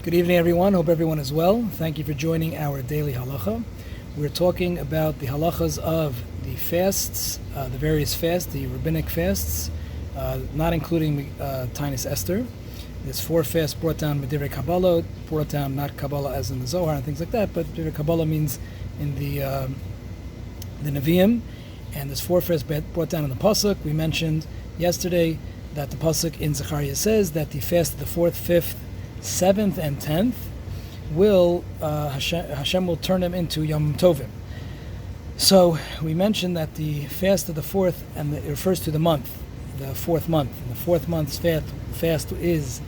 Good evening, everyone. Hope everyone is well. Thank you for joining our daily halacha. We're talking about the halachas of the fasts, the various fasts, the rabbinic fasts, not including Tainus Esther. There's 4 fasts brought down Divrei Kabbalah, brought down not Kabbalah as in the Zohar and things like that, but Divrei Kabbalah means in the Nevi'im, and there's 4 fasts brought down in the Pasuk. We mentioned yesterday that the Pasuk in Zechariah says that the fast of the 4th, 5th, 7th, and 10th will Hashem will turn them into Yom Tovim. So we mentioned that the fast of the 4th, and it refers to the month, the 4th month. And the 4th month's fast is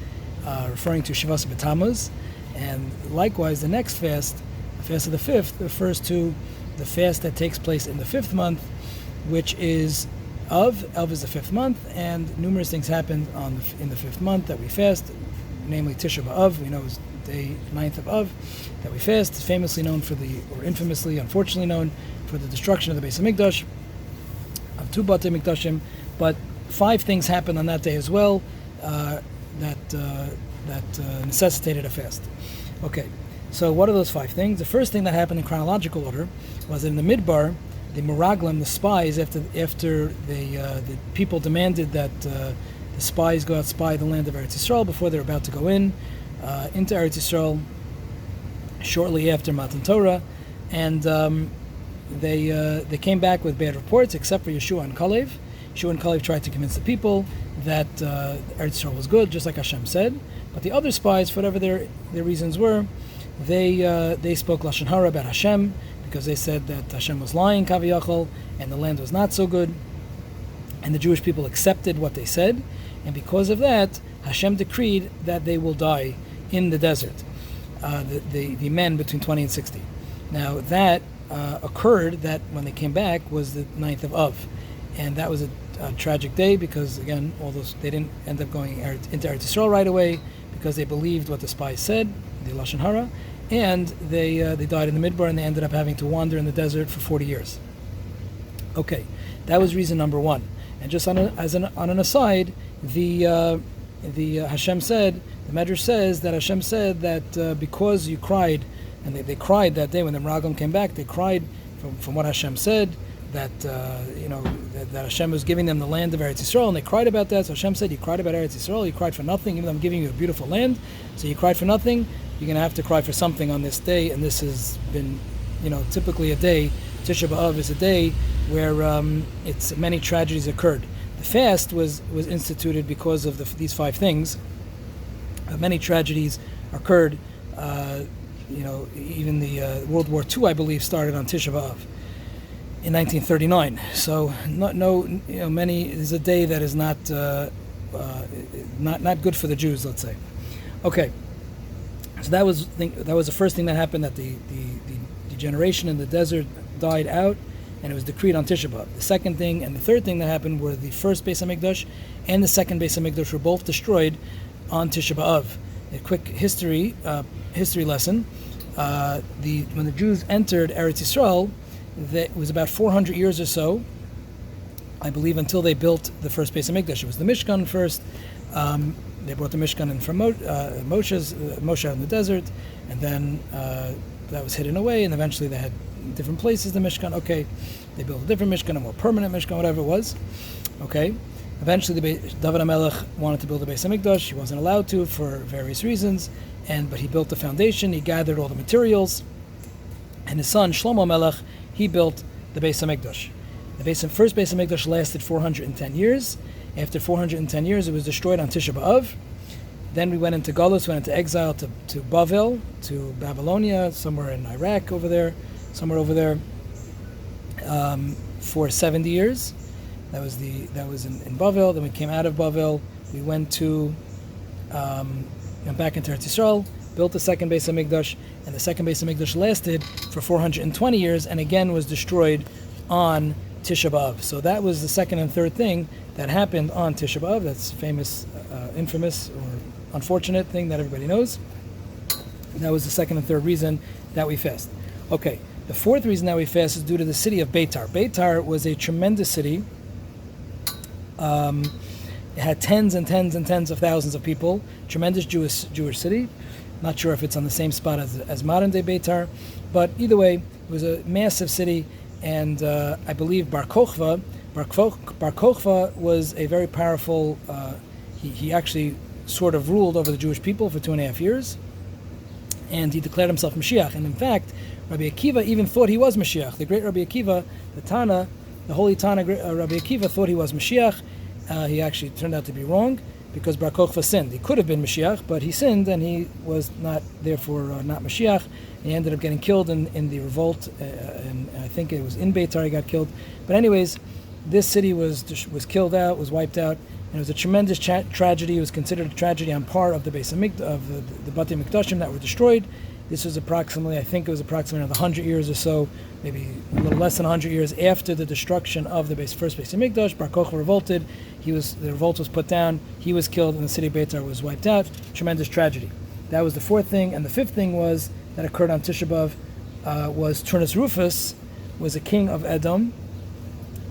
referring to Shavas B'Tammuz, and likewise the next fast, the fast of the 5th, refers to the fast that takes place in the 5th month, which is Av. Av is the 5th month, and numerous things happened in the 5th month that we fast, namely Tisha B'Av. We know it's day 9th of Av that we fast. It's famously known or infamously, unfortunately known for the destruction of the Beis HaMikdash, of 2 Batei Mikdashim. But 5 things happened on that day as well that necessitated a fast. Okay, so what are those 5 things? The first thing that happened in chronological order was in the Midbar, the Meraglim, the spies, after the people demanded that the spies go out spy the land of Eretz Yisrael before they're about to go into Eretz Yisrael shortly after Matan Torah, and they came back with bad reports, except for Yeshua and Kalev. Yeshua and Kalev tried to convince the people that Eretz Yisrael was good, just like Hashem said. But the other spies, for whatever their reasons were, they spoke Lashon Hara about Hashem, because they said that Hashem was lying, Kaviyachol, and the land was not so good. And the Jewish people accepted what they said, and because of that, Hashem decreed that they will die in the desert, the men between 20 and 60. Now that occurred, that when they came back was the 9th of Av, and that was a tragic day because, again, they didn't end up going into Eretz Yisrael right away because they believed what the spies said, the Lashon Hara, and they died in the Midbar, and they ended up having to wander in the desert for 40 years. Okay, that was reason number 1. And just on an aside, the Hashem said, the Medrash says that Hashem said that because you cried, and they cried that day when the Meraglim came back, they cried from what Hashem said, that that Hashem was giving them the land of Eretz Yisrael, and they cried about that. So Hashem said, you cried about Eretz Yisrael, you cried for nothing, even though I'm giving you a beautiful land, so you cried for nothing, you're going to have to cry for something on this day. And this has been, typically a day, Tisha B'Av is a day where many tragedies occurred. The fast was instituted because of these 5 things. Many tragedies occurred. Even the World War II, I believe, started on Tisha B'Av in 1939. So many is a day that is not good for the Jews, let's say. Okay, so that was the first thing that happened, that the generation in the desert died out, and it was decreed on Tisha B'Av. The second thing and the third thing that happened were the first Beis HaMikdash and the second Beis HaMikdash were both destroyed on Tisha B'Av. A quick history lesson: when the Jews entered Eretz Yisrael, that was about 400 years or so, I believe, until they built the first Beis HaMikdash. It was the Mishkan first. They brought the Mishkan in from Moshe out in the desert, and then that was hidden away, and eventually they had different places, the Mishkan. Okay, they built a different Mishkan, a more permanent Mishkan, whatever it was. Okay, eventually David HaMelech wanted to build a Beis HaMikdash. He wasn't allowed to for various reasons, but he built the foundation, he gathered all the materials, and his son Shlomo HaMelech, he built the Beis HaMikdash. The first Beis HaMikdash lasted 410 years. After 410 years, it was destroyed on Tisha B'Av. Then we went into Galus, went into exile to Bavel, to Babylonia, somewhere in Iraq somewhere over there, for 70 years. That was in Bavel. Then we came out of Bavel. We went back into Eretz Yisrael, built the second Beis HaMikdash, and the second Beis HaMikdash lasted for 420 years, and again was destroyed on Tisha B'Av. So that was the second and third thing that happened on Tisha B'Av. That's famous, infamous, or unfortunate thing that everybody knows. That was the second and third reason that we fast. Okay, the fourth reason that we fast is due to the city of Beitar. Beitar was a tremendous city. It had tens and tens and tens of thousands of people. Tremendous Jewish city. Not sure if it's on the same spot as modern day Beitar, but either way, it was a massive city, and I believe Bar Kokhba was a very powerful. He actually sort of ruled over the Jewish people for 2.5 years, and he declared himself Mashiach. And in fact, Rabbi Akiva even thought he was Mashiach. The great Rabbi Akiva, the holy Tana, Rabbi Akiva thought he was Mashiach. He actually turned out to be wrong, because Bar Kokhba sinned. He could have been Mashiach, but he sinned, and he was not, therefore, not Mashiach. He ended up getting killed in the revolt, and I think it was in Beitar he got killed. But anyways, this city was killed out, was wiped out, and it was a tremendous tragedy. It was considered a tragedy on par of the Beis Hamikdash, of the Batei Mikdashim that were destroyed. This was approximately 100 years or so, maybe a little less than 100 years after the destruction of the first Beis Hamikdash. Bar Kokhba revolted. The revolt was put down. He was killed, and the city of Beitar was wiped out. Tremendous tragedy. That was the fourth thing, and the fifth thing that occurred on Tisha B'Av was Turnus Rufus was a king of Edom,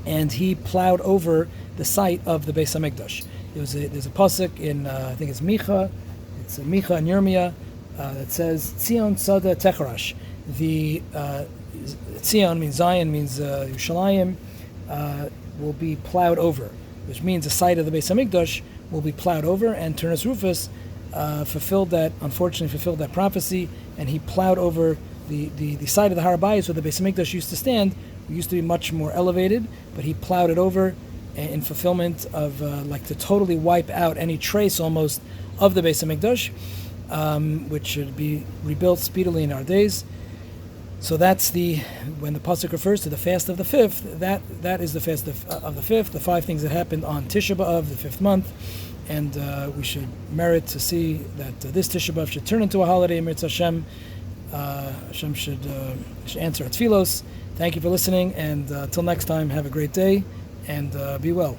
and he plowed over the site of the Beis Hamikdash. There's a pasuk in I think it's Micha. It's Micha and Yirmiyah. That says Tzion Tzada Techarash. The Tzion means Zion, means Yerushalayim, will be plowed over, which means the site of the Beis Hamikdash will be plowed over. And Turnus Rufus unfortunately fulfilled that prophecy, and he plowed over the site of the Har Bayis where the Beis Hamikdash used to stand. It used to be much more elevated, but he plowed it over in fulfillment of to totally wipe out any trace almost of the Beis Hamikdash. Which should be rebuilt speedily in our days. So that's when the pasuk refers to the fast of the fifth. That is the fast of the fifth. The 5 things that happened on Tisha B'Av, the 5th month, and we should merit to see that this Tisha B'Av should turn into a holiday. Mirz Hashem, Hashem should answer our tefillos. Thank you for listening, and till next time, have a great day and be well.